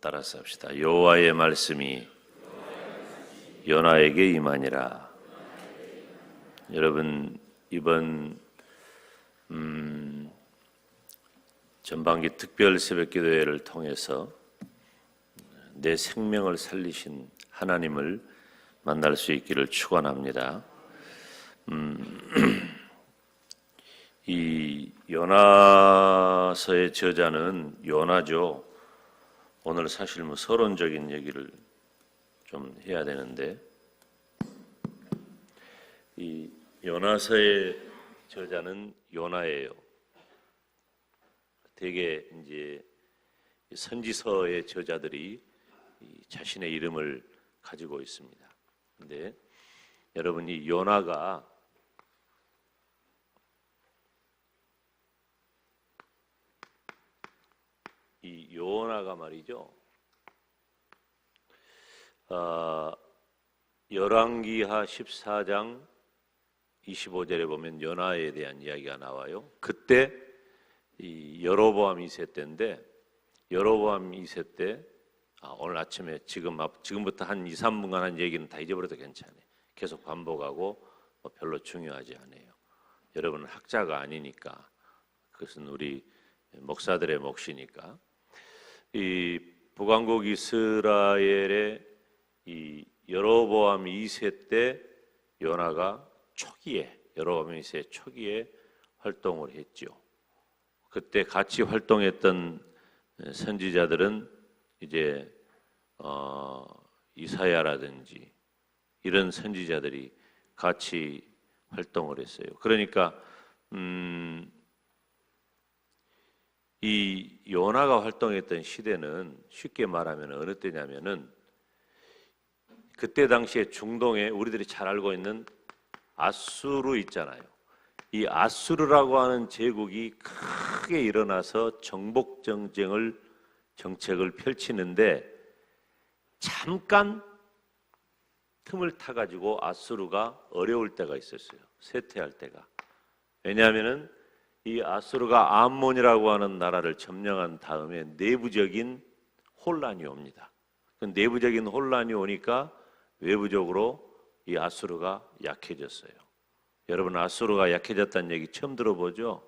따라서 합시다. 여호와의 말씀이 요나에게 임하니라. 여러분, 이번 전반기 특별 새벽기도회를 통해서 내 생명을 살리신 하나님을 만날 수 있기를 축원합니다. 이 요나서의 저자는 요나죠. 오늘 사실 서론적인 얘기를 좀 해야 되는데, 이 요나서의 저자는 요나예요. 되게 이제 선지서의 저자들이 자신의 이름을 가지고 있습니다. 근데 여러분, 이 요나가 말이죠. 열왕기하 14장 25절에 보면 요나에 대한 이야기가 나와요. 그때 이 여로보암 2세 때인데, 여로보암 2세 때 오늘 아침에 지금부터 한 2, 3분간 한 얘기는 다 잊어버려도 괜찮아요. 계속 반복하고 별로 중요하지 않아요. 여러분은 학자가 아니니까, 그것은 우리 목사들의 몫이니까. 이 북왕국 이스라엘의 이 여로보암 2세 때 요나가 여로보암 2세 초기에 활동을 했죠. 그때 같이 활동했던 선지자들은 이제 이사야라든지 이런 선지자들이 같이 활동을 했어요. 그러니까 이 요나가 활동했던 시대는 쉽게 말하면 어느 때냐면은, 그때 당시에 중동에 우리들이 잘 알고 있는 아수르 있잖아요. 이 아수르라고 하는 제국이 크게 일어나서 정복 정책을 펼치는데, 잠깐 틈을 타가지고 아수르가 어려울 때가 있었어요. 쇠퇴할 때가. 왜냐하면은 이 아수르가 암몬이라고 하는 나라를 점령한 다음에 내부적인 혼란이 옵니다. 그 내부적인 혼란이 오니까 외부적으로 이 아수르가 약해졌어요. 여러분, 아수르가 약해졌다는 얘기 처음 들어보죠?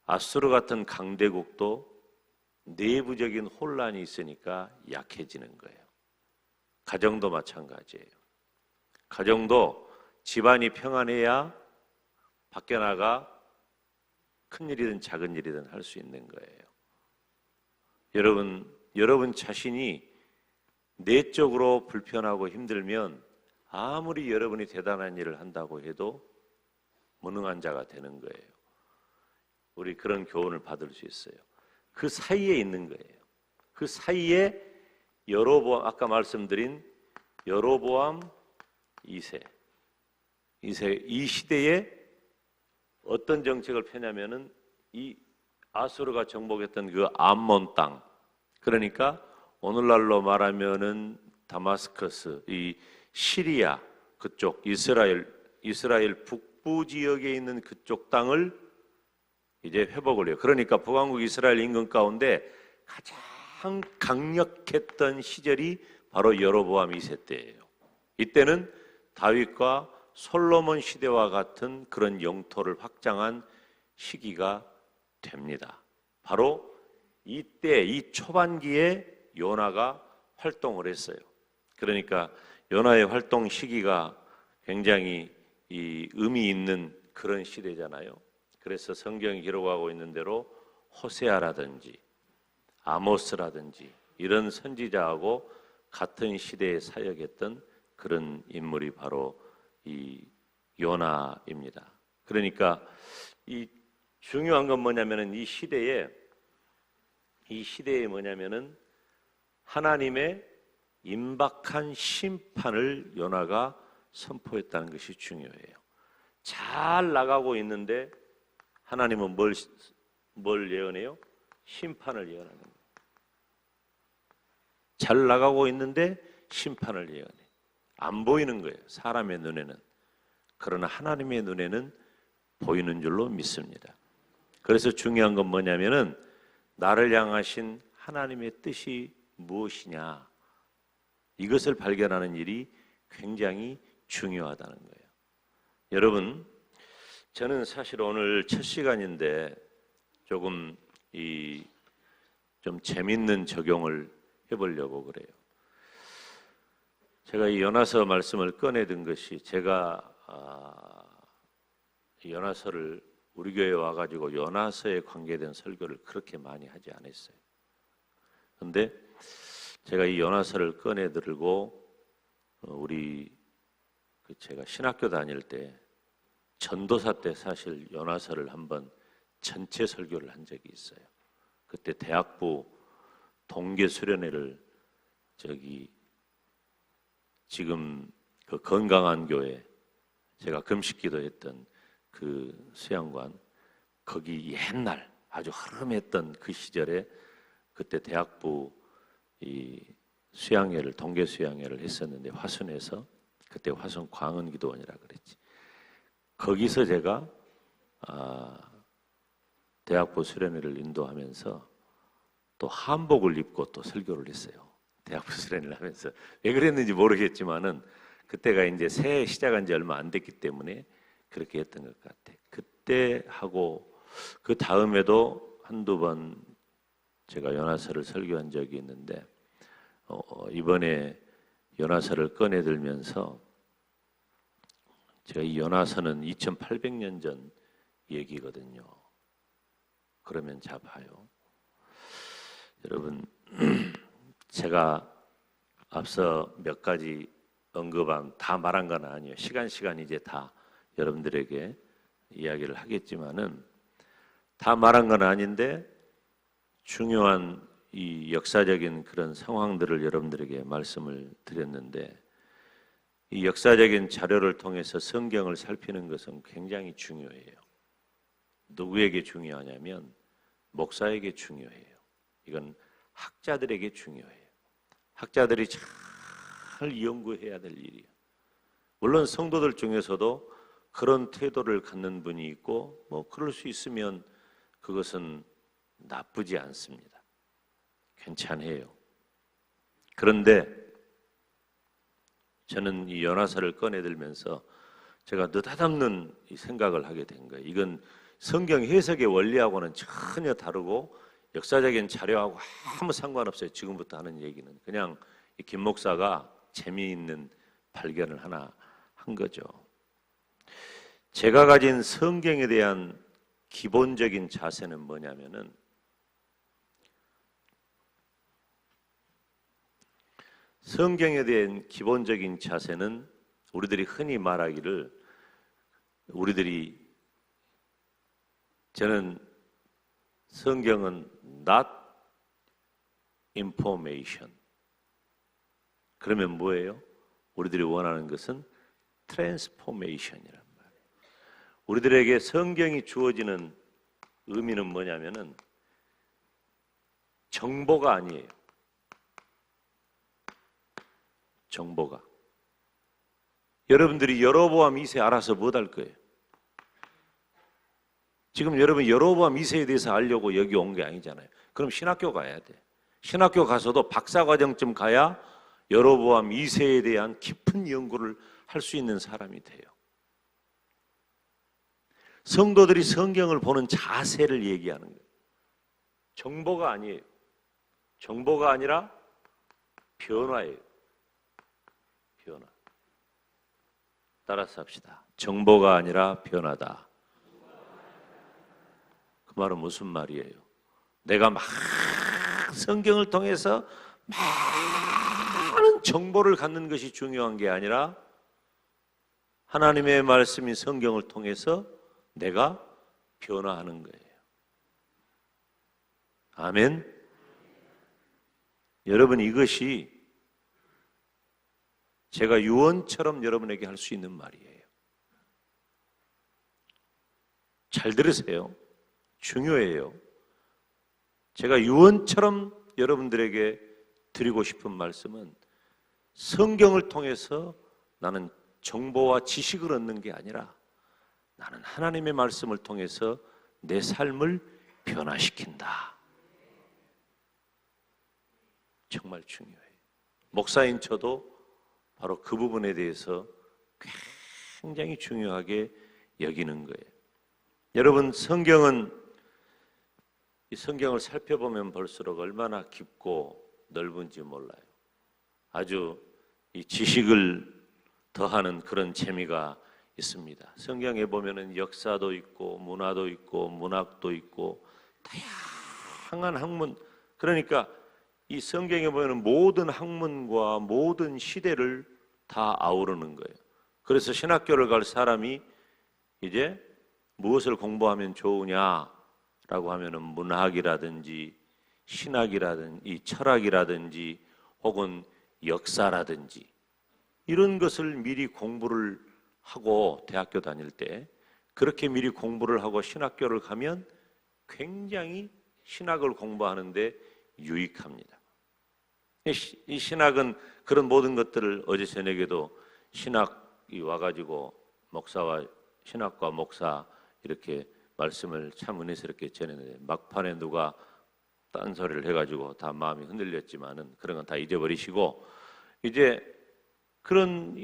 아수르 같은 강대국도 내부적인 혼란이 있으니까 약해지는 거예요. 가정도 마찬가지예요. 가정도 집안이 평안해야 밖에 나가 큰 일이든 작은 일이든 할 수 있는 거예요. 여러분 자신이 내적으로 불편하고 힘들면 아무리 여러분이 대단한 일을 한다고 해도 무능한 자가 되는 거예요. 우리 그런 교훈을 받을 수 있어요. 그 사이에 있는 거예요. 그 사이에 아까 말씀드린 여로보암 2세 이 시대에 어떤 정책을 펴냐면은 이 아수르가 정복했던 그 암몬 땅, 그러니까 오늘날로 말하면은 다마스커스, 이 시리아 그쪽 이스라엘 북부 지역에 있는 그쪽 땅을 이제 회복을 해요. 그러니까 북왕국 이스라엘 임금 가운데 가장 강력했던 시절이 바로 여로보암 2세 때예요. 이때는 다윗과 솔로몬 시대와 같은 그런 영토를 확장한 시기가 됩니다. 바로 이때 이 초반기에 요나가 활동을 했어요. 그러니까 요나의 활동 시기가 굉장히 이 의미 있는 그런 시대잖아요. 그래서 성경이 기록하고 있는 대로 호세아라든지 아모스라든지 이런 선지자하고 같은 시대에 사역했던 그런 인물이 바로 이 요나입니다. 그러니까 이 중요한 건 뭐냐면은 이 시대에 뭐냐면은 하나님의 임박한 심판을 요나가 선포했다는 것이 중요해요. 잘 나가고 있는데 하나님은 뭘 예언해요? 심판을 예언하는 거예요. 잘 나가고 있는데 심판을 예언해. 안 보이는 거예요, 사람의 눈에는. 그러나 하나님의 눈에는 보이는 줄로 믿습니다. 그래서 중요한 건 뭐냐면은 나를 향하신 하나님의 뜻이 무엇이냐, 이것을 발견하는 일이 굉장히 중요하다는 거예요. 여러분, 저는 사실 오늘 첫 시간인데 조금 좀 재밌는 적용을 해보려고 그래요. 제가 이 요나서 말씀을 꺼내든 것이, 제가 요나서를 우리 교회에 와가지고 요나서에 관계된 설교를 그렇게 많이 하지 않았어요. 그런데 제가 이 요나서를 꺼내들고 제가 신학교 다닐 때 전도사 때 사실 요나서를 한번 전체 설교를 한 적이 있어요. 그때 대학부 동계 수련회를 지금 그 건강한 교회, 제가 금식기도 했던 그 수양관, 거기 옛날 아주 흐름했던 그 시절에 그때 대학부 수양회를, 동계 수양회를 했었는데, 화순에서, 그때 화순 광은기도원이라 그랬지. 거기서 제가 대학부 수련회를 인도하면서 또 한복을 입고 또 설교를 했어요. 대학부 수련회를 하면서. 왜 그랬는지 모르겠지만은 그때가 이제 새해 시작한 지 얼마 안 됐기 때문에 그렇게 했던 것 같아. 그때 하고 그 다음에도 한두 번 제가 요나서를 설교한 적이 있는데, 이번에 요나서를 꺼내들면서, 제가 이 요나서는 2800년 전 얘기거든요. 그러면 자 봐요. 여러분, 제가 앞서 몇 가지 언급한, 다 말한 건 아니에요. 시간 이제 다 여러분들에게 이야기를 하겠지만은, 다 말한 건 아닌데 중요한 이 역사적인 그런 상황들을 여러분들에게 말씀을 드렸는데, 이 역사적인 자료를 통해서 성경을 살피는 것은 굉장히 중요해요. 누구에게 중요하냐면 목사에게 중요해요. 이건 학자들에게 중요해요. 학자들이 잘 연구해야 될 일이에요. 물론 성도들 중에서도 그런 태도를 갖는 분이 있고, 그럴 수 있으면 그것은 나쁘지 않습니다. 괜찮아요. 그런데 저는 이 요나서를 꺼내들면서 제가 느닷없는 이 생각을 하게 된 거예요. 이건 성경 해석의 원리하고는 전혀 다르고 역사적인 자료하고 아무 상관없어요. 지금부터 하는 얘기는 그냥 김 목사가 재미있는 발견을 하나 한 거죠. 제가 가진 성경에 대한 기본적인 자세는 뭐냐면은, 성경에 대한 기본적인 자세는 우리들이 흔히 말하기를, 저는 성경은 not information. 그러면 뭐예요? 우리들이 원하는 것은 transformation이란 말이에요. 우리들에게 성경이 주어지는 의미는 뭐냐면은 정보가 아니에요. 정보가. 여러분들이 여로보암 2세 알아서 못 할 거예요. 지금 여러분 여로보암 2세에 대해서 알려고 여기 온 게 아니잖아요. 그럼 신학교 가야 돼. 신학교 가서도 박사과정쯤 가야 여로보암 2세에 대한 깊은 연구를 할 수 있는 사람이 돼요. 성도들이 성경을 보는 자세를 얘기하는 거예요. 정보가 아니에요. 정보가 아니라 변화예요. 변화. 따라서 합시다. 정보가 아니라 변화다. 그 말은 무슨 말이에요? 내가 막 성경을 통해서 많은 정보를 갖는 것이 중요한 게 아니라 하나님의 말씀인 성경을 통해서 내가 변화하는 거예요. 아멘. 여러분, 이것이 제가 유언처럼 여러분에게 할 수 있는 말이에요. 잘 들으세요. 중요해요. 제가 유언처럼 여러분들에게 드리고 싶은 말씀은 성경을 통해서 나는 정보와 지식을 얻는 게 아니라 나는 하나님의 말씀을 통해서 내 삶을 변화시킨다. 정말 중요해요. 목사인 저도 바로 그 부분에 대해서 굉장히 중요하게 여기는 거예요. 여러분, 이 성경을 살펴보면 볼수록 얼마나 깊고 넓은지 몰라요. 아주 이 지식을 더하는 그런 재미가 있습니다. 성경에 보면은 역사도 있고 문화도 있고 문학도 있고 다양한 학문, 그러니까 이 성경에 보면은 모든 학문과 모든 시대를 다 아우르는 거예요. 그래서 신학교를 갈 사람이 이제 무엇을 공부하면 좋으냐라고 하면은 문학이라든지 신학이라든지 철학이라든지 혹은 역사라든지 이런 것을 미리 공부를 하고 대학교 다닐 때 그렇게 미리 공부를 하고 신학교를 가면 굉장히 신학을 공부하는데 유익합니다. 이 신학은 그런 모든 것들을 어제 저녁에도 신학이 와가지고 목사와 신학과 목사 이렇게 말씀을 참 은혜스럽게 전했는데 막판에 누가 딴소리를 해가지고 다 마음이 흔들렸지만은 그런 건 다 잊어버리시고 이제 그런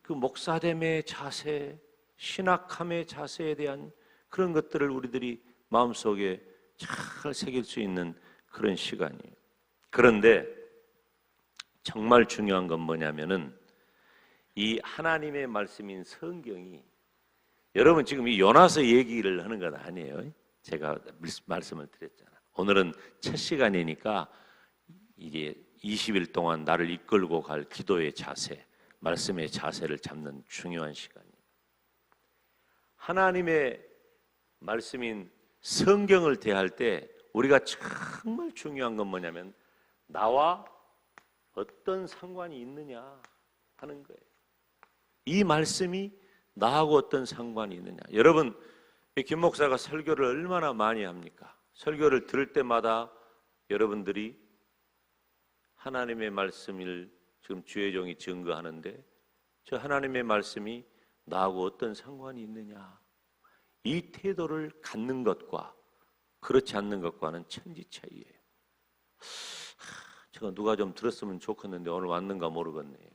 그 목사됨의 자세, 신학함의 자세에 대한 그런 것들을 우리들이 마음속에 잘 새길 수 있는 그런 시간이에요. 그런데 정말 중요한 건 뭐냐면은 이 하나님의 말씀인 성경이 여러분 지금 이 요나서 얘기를 하는 건 아니에요. 제가 말씀을 드렸잖아요. 오늘은 첫 시간이니까 이게 20일 동안 나를 이끌고 갈 기도의 자세, 말씀의 자세를 잡는 중요한 시간이에요. 하나님의 말씀인 성경을 대할 때 우리가 정말 중요한 건 뭐냐면 나와 어떤 상관이 있느냐 하는 거예요. 이 말씀이 나하고 어떤 상관이 있느냐. 여러분, 김 목사가 설교를 얼마나 많이 합니까? 설교를 들을 때마다 여러분들이 하나님의 말씀을 지금 주의 종이 증거하는데 저 하나님의 말씀이 나하고 어떤 상관이 있느냐. 이 태도를 갖는 것과 그렇지 않는 것과는 천지 차이예요. 제가 누가 좀 들었으면 좋겠는데 오늘 왔는가 모르겠네요.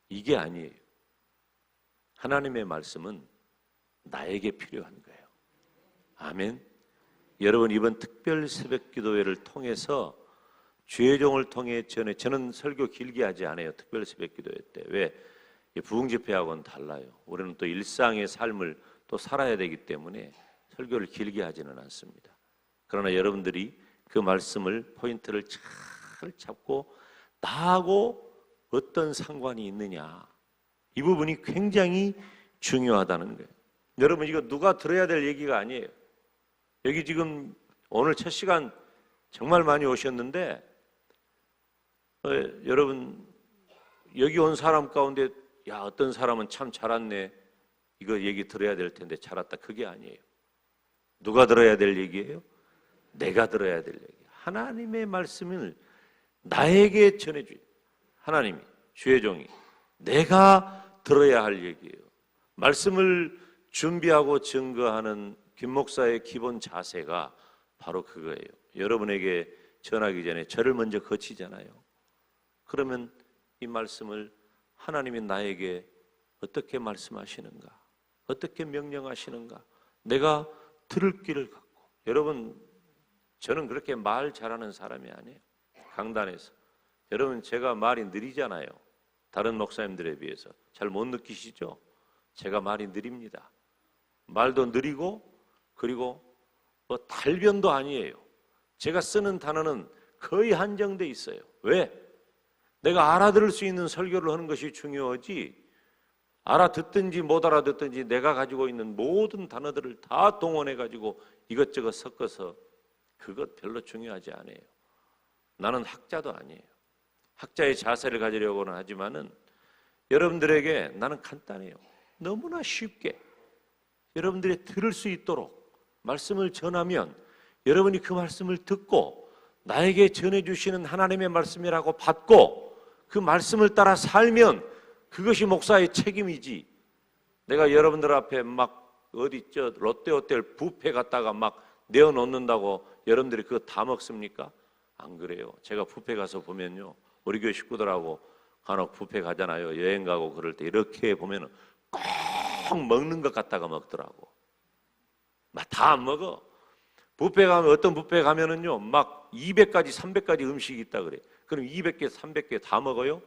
이게 아니에요. 하나님의 말씀은 나에게 필요한 거예요. 아멘. 여러분 이번 특별 새벽 기도회를 통해서 주의 종을 통해 저는 설교 길게 하지 않아요. 특별 새벽 기도회 때. 왜? 부흥 집회하고는 달라요. 우리는 또 일상의 삶을 또 살아야 되기 때문에 설교를 길게 하지는 않습니다. 그러나 여러분들이 그 말씀을 포인트를 잘 잡고 나하고 어떤 상관이 있느냐, 이 부분이 굉장히 중요하다는 거예요. 여러분 이거 누가 들어야 될 얘기가 아니에요. 여기 지금 오늘 첫 시간 정말 많이 오셨는데 여러분 여기 온 사람 가운데 야 어떤 사람은 참 잘 왔네, 이거 얘기 들어야 될 텐데 잘 왔다, 그게 아니에요. 누가 들어야 될 얘기예요? 내가 들어야 될 얘기. 하나님의 말씀을 나에게 전해줘요. 하나님이, 주의 종이 내가 들어야 할 얘기예요. 말씀을 준비하고 증거하는 김 목사의 기본 자세가 바로 그거예요. 여러분에게 전하기 전에 저를 먼저 거치잖아요. 그러면 이 말씀을 하나님이 나에게 어떻게 말씀하시는가, 어떻게 명령하시는가, 내가 들을 귀를 갖고. 여러분 저는 그렇게 말 잘하는 사람이 아니에요. 강단에서 여러분 제가 말이 느리잖아요. 다른 목사님들에 비해서 잘 못 느끼시죠? 제가 말이 느립니다. 말도 느리고 그리고 뭐 달변도 아니에요. 제가 쓰는 단어는 거의 한정돼 있어요. 왜? 내가 알아들을 수 있는 설교를 하는 것이 중요하지, 알아듣든지 못 알아듣든지 내가 가지고 있는 모든 단어들을 다 동원해 가지고 이것저것 섞어서 그것 별로 중요하지 않아요. 나는 학자도 아니에요. 학자의 자세를 가지려고는 하지만은 여러분들에게 나는 간단해요. 너무나 쉽게 여러분들이 들을 수 있도록 말씀을 전하면 여러분이 그 말씀을 듣고 나에게 전해주시는 하나님의 말씀이라고 받고 그 말씀을 따라 살면 그것이 목사의 책임이지, 내가 여러분들 앞에 막 어디 롯데호텔 뷔페 갔다가 막 내어놓는다고 여러분들이 그거 다 먹습니까? 안 그래요. 제가 뷔페 가서 보면요, 우리 교회 식구들하고 간혹 뷔페 가잖아요. 여행 가고 그럴 때 이렇게 보면은 꼭 먹는 것 갖다가 먹더라고. 막 다 안 먹어. 뷔페 가면, 어떤 뷔페 가면은요, 막 200가지, 300가지 음식이 있다 그래. 그럼 200개, 300개 다 먹어요?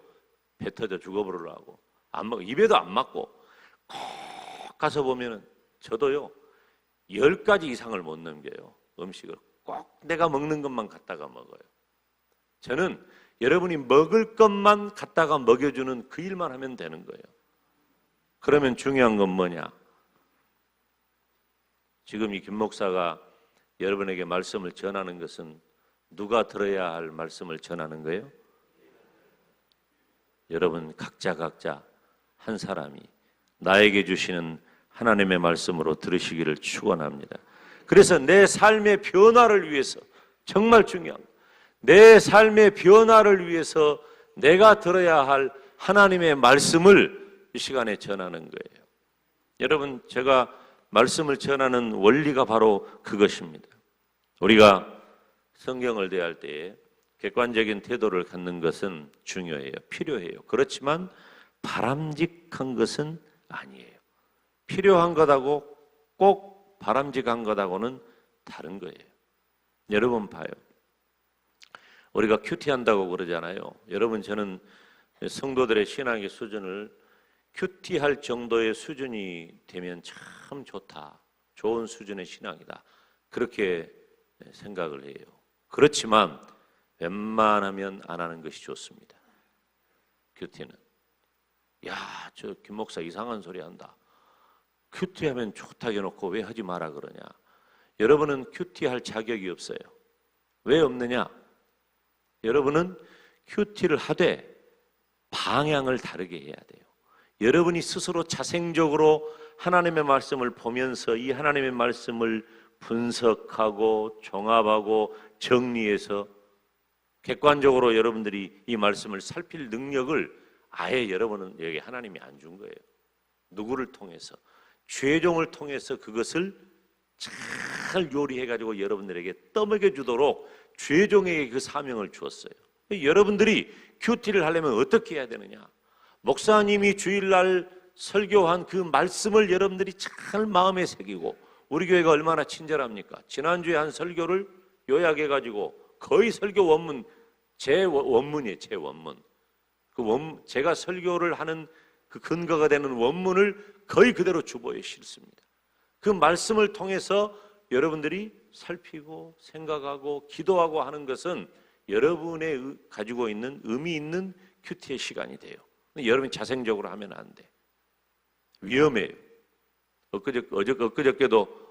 배 터져 죽어버리려고. 안 먹어. 입에도 안 맞고. 꼭 가서 보면은, 저도요, 10가지 이상을 못 넘겨요. 음식을. 꼭 내가 먹는 것만 갖다가 먹어요. 저는 여러분이 먹을 것만 갖다가 먹여주는 그 일만 하면 되는 거예요. 그러면 중요한 건 뭐냐? 지금 이 김 목사가 여러분에게 말씀을 전하는 것은 누가 들어야 할 말씀을 전하는 거예요? 여러분 각자 한 사람이 나에게 주시는 하나님의 말씀으로 들으시기를 축원합니다. 그래서 내 삶의 변화를 위해서, 정말 중요한, 내 삶의 변화를 위해서 내가 들어야 할 하나님의 말씀을 이 시간에 전하는 거예요. 여러분, 제가 말씀을 전하는 원리가 바로 그것입니다. 우리가 성경을 대할 때에 객관적인 태도를 갖는 것은 중요해요. 필요해요. 그렇지만 바람직한 것은 아니에요. 필요한 것하고 꼭 바람직한 것하고는 다른 거예요. 여러분 봐요. 우리가 큐티한다고 그러잖아요. 여러분, 저는 성도들의 신앙의 수준을 큐티할 정도의 수준이 되면 참 좋다. 좋은 수준의 신앙이다. 그렇게 생각을 해요. 그렇지만 웬만하면 안 하는 것이 좋습니다. 큐티는. 야, 저 김 목사 이상한 소리 한다. 큐티하면 좋다고 해놓고 왜 하지 마라 그러냐. 여러분은 큐티할 자격이 없어요. 왜 없느냐? 여러분은 큐티를 하되 방향을 다르게 해야 돼요. 여러분이 스스로 자생적으로 하나님의 말씀을 보면서 이 하나님의 말씀을 분석하고 종합하고 정리해서 객관적으로 여러분들이 이 말씀을 살필 능력을 아예 여러분은 여기 하나님이 안 준 거예요. 누구를 통해서? 죄종을 통해서 그것을 잘 요리해가지고 여러분들에게 떠먹여 주도록 죄종에게 그 사명을 주었어요. 여러분들이 큐티를 하려면 어떻게 해야 되느냐? 목사님이 주일날 설교한 그 말씀을 여러분들이 잘 마음에 새기고, 우리 교회가 얼마나 친절합니까? 지난주에 한 설교를 요약해가지고 거의 설교 원문, 제 원문이에요. 제 원문. 제가 설교를 하는 그 근거가 되는 원문을 거의 그대로 주보에 실습니다. 그 말씀을 통해서 여러분들이 살피고 생각하고 기도하고 하는 것은 여러분의 가지고 있는 의미 있는 큐티의 시간이 돼요. 여러분이 자생적으로 하면 안 돼. 위험해요.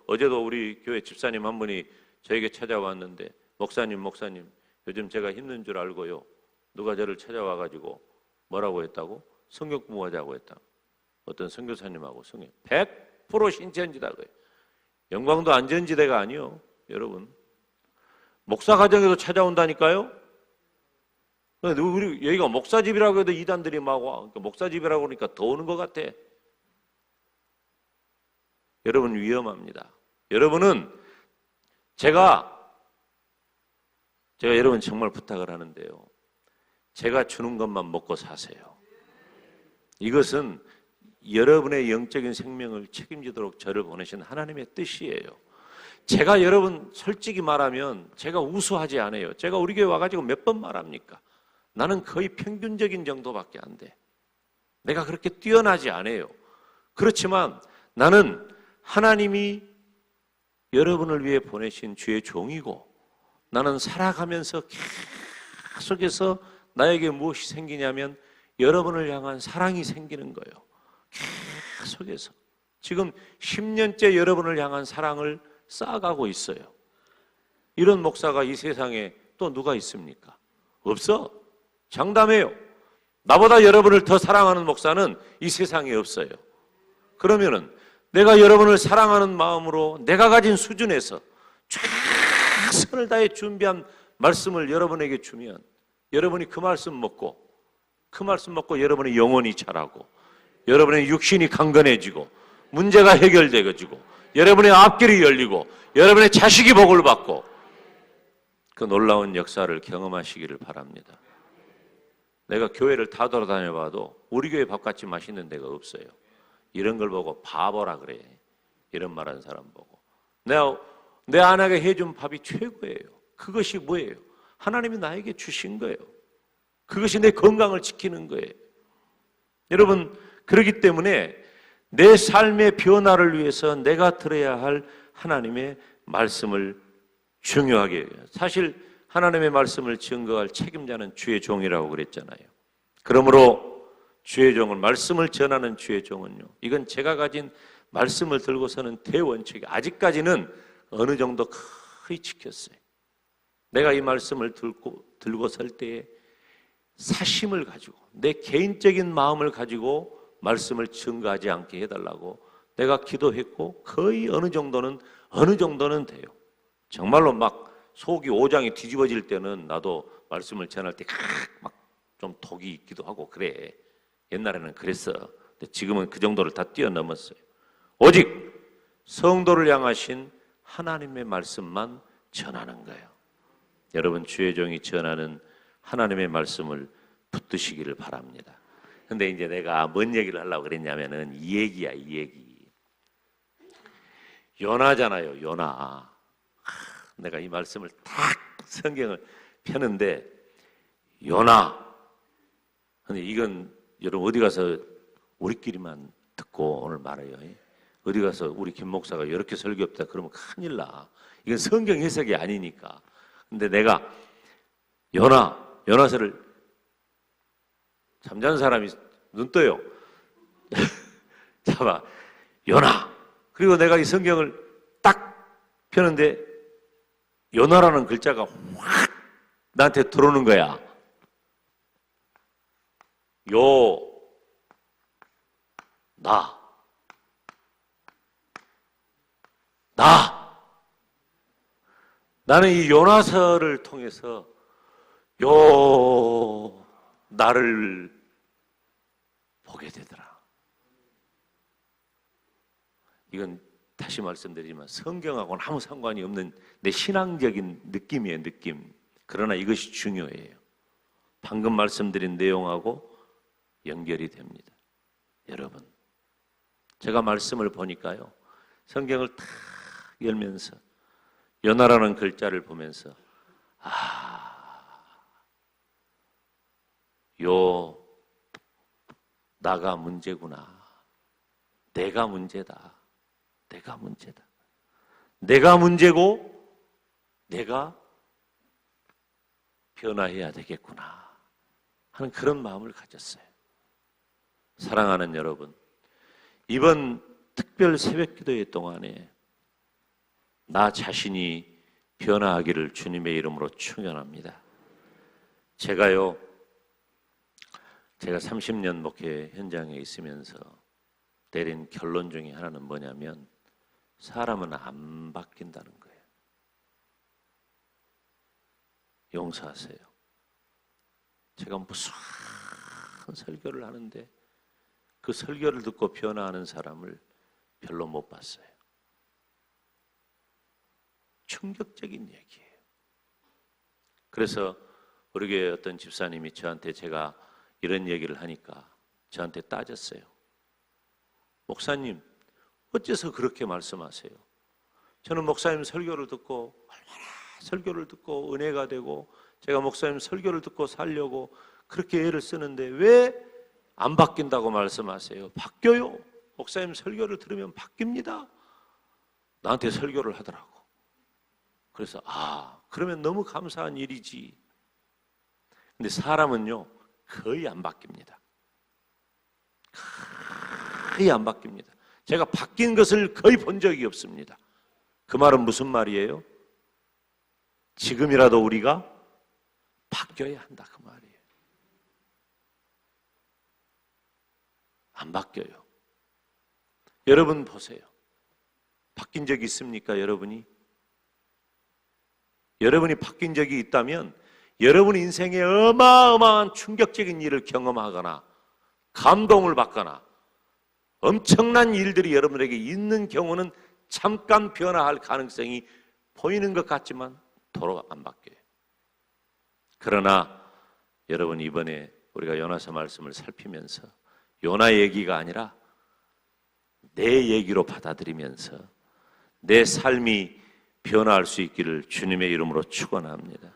어제도 우리 교회 집사님 한 분이 저에게 찾아왔는데, 목사님, 요즘 제가 힘든 줄 알고요. 누가 저를 찾아와가지고 뭐라고 했다고? 성경 공부하자고 했다. 어떤 선교사님하고 100% 신천지다 그래요. 영광도 안전지대가 아니요, 여러분. 목사 가정에도 찾아온다니까요. 우리 여기가 목사집이라고 해도 이단들이 막 와. 그러니까 목사집이라고 그러니까 더 오는 것 같아. 여러분 위험합니다. 여러분은 제가 여러분 정말 부탁을 하는데요. 제가 주는 것만 먹고 사세요. 이것은 여러분의 영적인 생명을 책임지도록 저를 보내신 하나님의 뜻이에요. 제가 여러분 솔직히 말하면 제가 우수하지 않아요. 제가 우리 교회 와가지고 몇 번 말합니까? 나는 거의 평균적인 정도밖에 안 돼. 내가 그렇게 뛰어나지 않아요. 그렇지만 나는 하나님이 여러분을 위해 보내신 주의 종이고, 나는 살아가면서 계속해서 나에게 무엇이 생기냐면 여러분을 향한 사랑이 생기는 거예요. 계속해서. 지금 10년째 여러분을 향한 사랑을 쌓아가고 있어요. 이런 목사가 이 세상에 또 누가 있습니까? 없어. 장담해요. 나보다 여러분을 더 사랑하는 목사는 이 세상에 없어요. 그러면은 내가 여러분을 사랑하는 마음으로 내가 가진 수준에서 최선을 다해 준비한 말씀을 여러분에게 주면 여러분이 그 말씀 먹고 여러분의 영혼이 자라고 여러분의 육신이 강건해지고 문제가 해결되어지고 여러분의 앞길이 열리고 여러분의 자식이 복을 받고, 그 놀라운 역사를 경험하시기를 바랍니다. 내가 교회를 다 돌아다녀 봐도 우리 교회 밥같이 맛있는 데가 없어요. 이런 걸 보고 바보라 그래. 이런 말하는 사람 보고. 내 아내가 해준 밥이 최고예요. 그것이 뭐예요? 하나님이 나에게 주신 거예요. 그것이 내 건강을 지키는 거예요. 여러분, 그렇기 때문에 내 삶의 변화를 위해서 내가 들어야 할 하나님의 말씀을 중요하게 해요. 사실 하나님의 말씀을 증거할 책임자는 주의 종이라고 그랬잖아요. 그러므로 주의 종은, 말씀을 전하는 주의 종은요, 이건 제가 가진 말씀을 들고서는 대원칙이 아직까지는 어느 정도 거의 지켰어요. 내가 이 말씀을 들고 설 때에 사심을 가지고 내 개인적인 마음을 가지고 말씀을 증거하지 않게 해달라고 내가 기도했고, 거의 어느 정도는 돼요. 정말로 막 속이 오장이 뒤집어질 때는 나도 말씀을 전할 때 막 좀 독이 있기도 하고 그래. 옛날에는 그랬어. 근데 지금은 그 정도를 다 뛰어넘었어요. 오직 성도를 향하신 하나님의 말씀만 전하는 거예요. 여러분, 주의 종이 전하는 하나님의 말씀을 붙드시기를 바랍니다. 근데 이제 내가 뭔 얘기를 하려고 그랬냐면은 이 얘기야, 이 얘기. 요나잖아요, 요나. 내가 이 말씀을 딱 성경을 펴는데 요나. 근데 이건 여러분 어디 가서 우리끼리만 듣고 오늘 말해요. 어디 가서 우리 김 목사가 이렇게 설교했다 그러면 큰일 나. 이건 성경 해석이 아니니까. 근데 내가 요나서를, 잠자는 사람이 눈 떠요. 잡아, 요나. 그리고 내가 이 성경을 딱 펴는데 요나라는 글자가 확 나한테 들어오는 거야. 나는 이 요나서를 통해서 나를 보게 되더라. 이건 다시 말씀드리지만 성경하고는 아무 상관이 없는 내 신앙적인 느낌이에요, 느낌. 그러나 이것이 중요해요. 방금 말씀드린 내용하고 연결이 됩니다. 여러분, 제가 말씀을 보니까요, 성경을 탁 열면서 요나라는 글자를 보면서 나가 문제구나. 내가 문제다. 내가 문제고 내가 변화해야 되겠구나 하는 그런 마음을 가졌어요. 사랑하는 여러분, 이번 특별 새벽기도회 동안에 나 자신이 변화하기를 주님의 이름으로 축원합니다. 제가 30년 목회 현장에 있으면서 내린 결론 중에 하나는 뭐냐면 사람은 안 바뀐다는 거예요. 용서하세요. 제가 무슨 설교를 하는데 그 설교를 듣고 변화하는 사람을 별로 못 봤어요. 충격적인 얘기예요. 그래서 우리 교회 어떤 집사님이 저한테, 제가 이런 얘기를 하니까 저한테 따졌어요. 목사님, 어째서 그렇게 말씀하세요? 저는 목사님 설교를 듣고 얼마나 설교를 듣고 은혜가 되고 제가 목사님 설교를 듣고 살려고 그렇게 애를 쓰는데 왜 안 바뀐다고 말씀하세요? 바뀌어요. 목사님 설교를 들으면 바뀝니다. 나한테 설교를 하더라고. 그래서 그러면 너무 감사한 일이지. 근데 사람은요 거의 안 바뀝니다. 거의 안 바뀝니다. 제가 바뀐 것을 거의 본 적이 없습니다. 그 말은 무슨 말이에요? 지금이라도 우리가 바뀌어야 한다, 그 말이에요. 안 바뀌어요. 여러분 보세요. 바뀐 적이 있습니까, 여러분이? 여러분이 바뀐 적이 있다면 여러분 인생에 어마어마한 충격적인 일을 경험하거나 감동을 받거나 엄청난 일들이 여러분에게 있는 경우는 잠깐 변화할 가능성이 보이는 것 같지만 도로 안 바뀌어요. 그러나 여러분, 이번에 우리가 요나서 말씀을 살피면서 요나 얘기가 아니라 내 얘기로 받아들이면서 내 삶이 변화할 수 있기를 주님의 이름으로 축원합니다.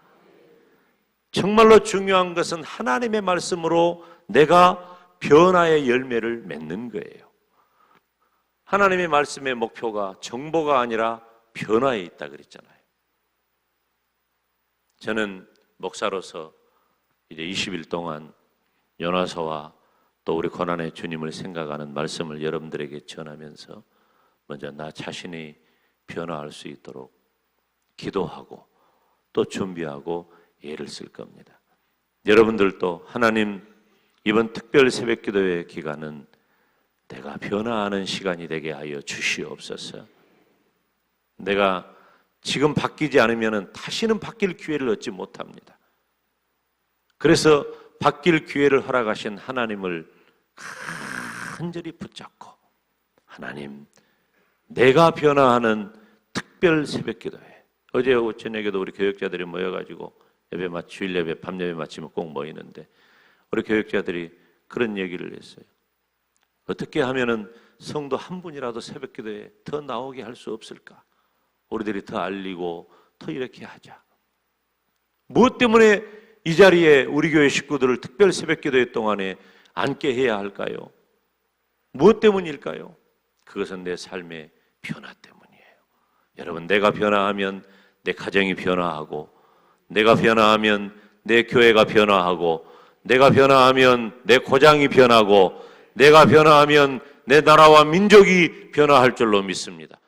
정말로 중요한 것은 하나님의 말씀으로 내가 변화의 열매를 맺는 거예요. 하나님의 말씀의 목표가 정보가 아니라 변화에 있다 그랬잖아요. 저는 목사로서 이제 20일 동안 요나서와 또 우리 고난의 주님을 생각하는 말씀을 여러분들에게 전하면서 먼저 나 자신이 변화할 수 있도록 기도하고 또 준비하고 애를 쓸 겁니다. 여러분들도 하나님 이번 특별 새벽기도의 기간은 내가 변화하는 시간이 되게 하여 주시옵소서. 내가 지금 바뀌지 않으면 다시는 바뀔 기회를 얻지 못합니다. 그래서 바뀔 기회를 허락하신 하나님을 간절히 붙잡고 하나님, 내가 변화하는 특별 새벽기도회. 어제 저녁에도 우리 교역자들이 모여가지고 주일 예배, 밤 예배 마치면 꼭 모이는데 우리 교역자들이 그런 얘기를 했어요. 어떻게 하면은 성도 한 분이라도 새벽기도에 더 나오게 할 수 없을까? 우리들이 더 알리고 더 이렇게 하자. 무엇 때문에 이 자리에 우리 교회 식구들을 특별 새벽기도회 동안에 앉게 해야 할까요? 무엇 때문일까요? 그것은 내 삶의 변화 때문이에요. 여러분, 내가 변화하면 내 가정이 변화하고, 내가 변화하면 내 교회가 변화하고, 내가 변화하면 내 고장이 변하고, 내가 변화하면 내 나라와 민족이 변화할 줄로 믿습니다.